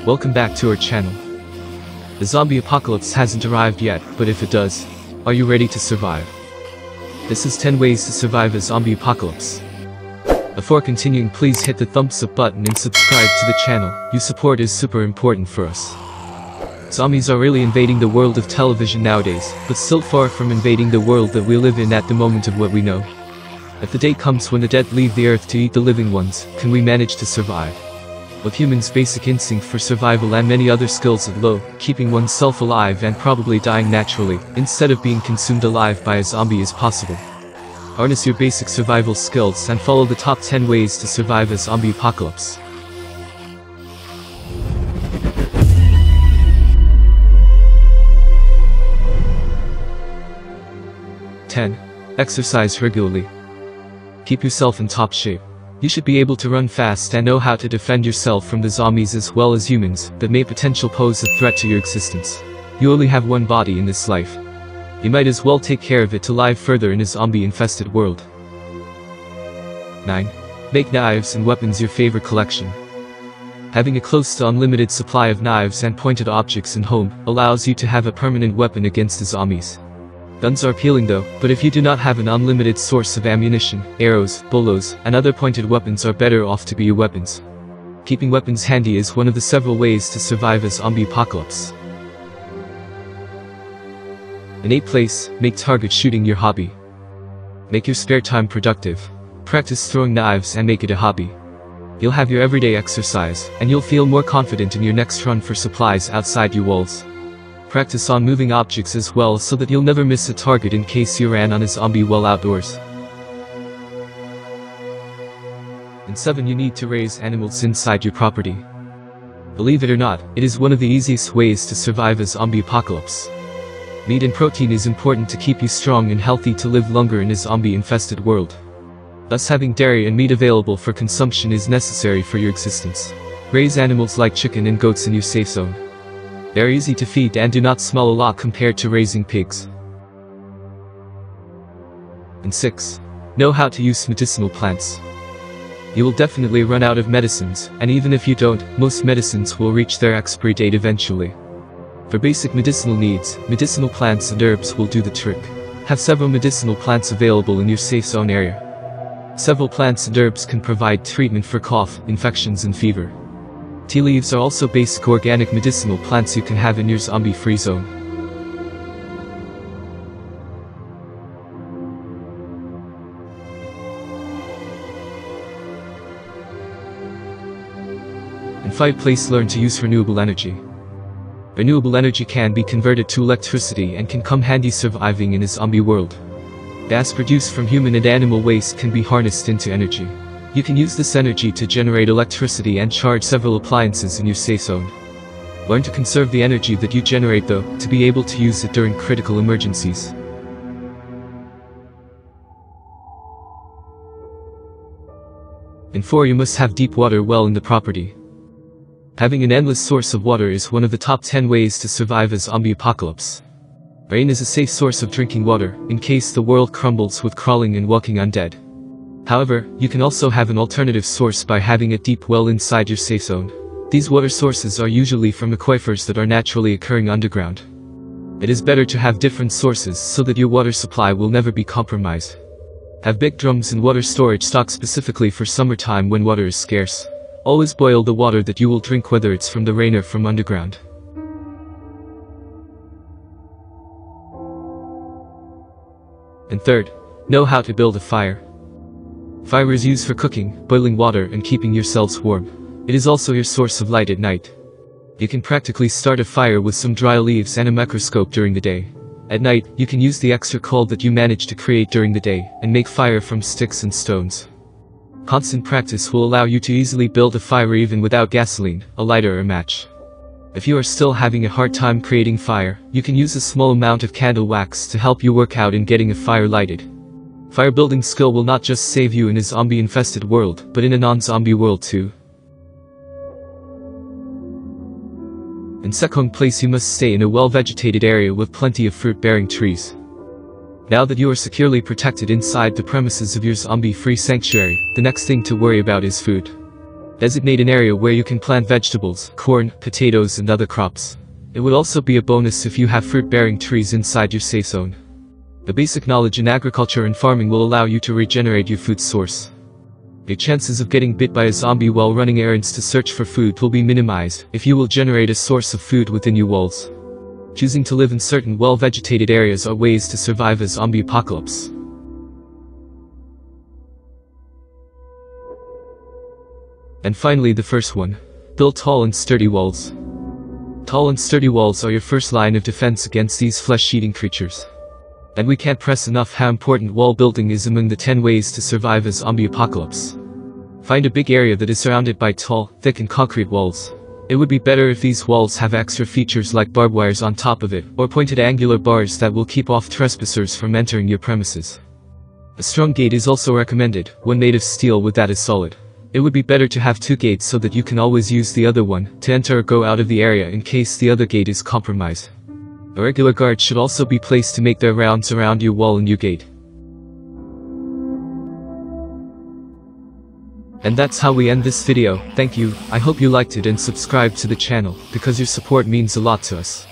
Welcome back to our channel. The zombie apocalypse hasn't arrived yet, but if it does, are you ready to survive? This is 10 ways to survive a zombie apocalypse. Before continuing, please hit the thumbs up button and subscribe to the channel. Your support is super important for us. Zombies are really invading the world of television nowadays, but still far from invading the world that we live in at the moment of what we know. If the day comes when the dead leave the earth to eat the living ones, can we manage to survive? With humans' basic instinct for survival and many other skills at low, keeping oneself alive and probably dying naturally, instead of being consumed alive by a zombie is possible. Harness your basic survival skills and follow the top 10 ways to survive a zombie apocalypse. (10) Exercise regularly. Keep yourself in top shape. You should be able to run fast and know how to defend yourself from the zombies as well as humans that may potentially pose a threat to your existence. You only have one body in this life. You might as well take care of it to live further in a zombie-infested world. 9. Make knives and weapons your favorite collection. Having a close to unlimited supply of knives and pointed objects in home allows you to have a permanent weapon against the zombies. Guns are appealing though, but if you do not have an unlimited source of ammunition, arrows, bolos, and other pointed weapons are better off to be your weapons. Keeping weapons handy is one of the several ways to survive a zombie apocalypse. In 8th place, make target shooting your hobby. Make your spare time productive. Practice throwing knives and make it a hobby. You'll have your everyday exercise, and you'll feel more confident in your next run for supplies outside your walls. Practice on moving objects as well so that you'll never miss a target in case you ran on a zombie while outdoors. And 7. You need to raise animals inside your property. Believe it or not, it is one of the easiest ways to survive a zombie apocalypse. Meat and protein is important to keep you strong and healthy to live longer in a zombie-infested world. Thus having dairy and meat available for consumption is necessary for your existence. Raise animals like chicken and goats in your safe zone. They're easy to feed and do not smell a lot compared to raising pigs. And 6. Know how to use medicinal plants. You will definitely run out of medicines, and even if you don't, most medicines will reach their expiry date eventually. For basic medicinal needs, medicinal plants and herbs will do the trick. Have several medicinal plants available in your safe zone area. Several plants and herbs can provide treatment for cough, infections and fever. Tea leaves are also basic organic medicinal plants you can have in your zombie-free zone. In 5th place, learn to use renewable energy. Renewable energy can be converted to electricity and can come handy surviving in a zombie world. Gas produced from human and animal waste can be harnessed into energy. You can use this energy to generate electricity and charge several appliances in your safe zone. Learn to conserve the energy that you generate though, to be able to use it during critical emergencies. And 4. You must have deep water well in the property. Having an endless source of water is one of the top 10 ways to survive a zombie apocalypse. Rain is a safe source of drinking water, in case the world crumbles with crawling and walking undead. However, you can also have an alternative source by having a deep well inside your safe zone. These water sources are usually from aquifers that are naturally occurring underground. It is better to have different sources so that your water supply will never be compromised. Have big drums and water storage stocked specifically for summertime when water is scarce. Always boil the water that you will drink, whether it's from the rain or from underground. And 3rd, know how to build a fire. Fire is used for cooking, boiling water and keeping yourselves warm. It is also your source of light at night. You can practically start a fire with some dry leaves and a microscope during the day. At night, you can use the extra coal that you manage to create during the day and make fire from sticks and stones. Constant practice will allow you to easily build a fire even without gasoline, a lighter or a match. If you are still having a hard time creating fire, you can use a small amount of candle wax to help you work out in getting a fire lighted. Fire building skill will not just save you in a zombie-infested world, but in a non-zombie world too. In 2nd place, you must stay in a well-vegetated area with plenty of fruit-bearing trees. Now that you are securely protected inside the premises of your zombie-free sanctuary, the next thing to worry about is food. Designate an area where you can plant vegetables, corn, potatoes, and other crops. It would also be a bonus if you have fruit-bearing trees inside your safe zone. The basic knowledge in agriculture and farming will allow you to regenerate your food source. Your chances of getting bit by a zombie while running errands to search for food will be minimized if you will generate a source of food within your walls. Choosing to live in certain well-vegetated areas are ways to survive a zombie apocalypse. And finally, the first one. Build tall and sturdy walls. Tall and sturdy walls are your first line of defense against these flesh-eating creatures. And we can't press enough how important wall building is among the 10 ways to survive a zombie apocalypse. Find a big area that is surrounded by tall, thick and concrete walls. It would be better if these walls have extra features like barbed wires on top of it, or pointed angular bars that will keep off trespassers from entering your premises. A strong gate is also recommended, one made of steel that is solid. It would be better to have 2 gates so that you can always use the other one to enter or go out of the area in case the other gate is compromised. A regular guard should also be placed to make their rounds around your wall and your gate. And that's how we end this video. Thank you, I hope you liked it and subscribe to the channel, because your support means a lot to us.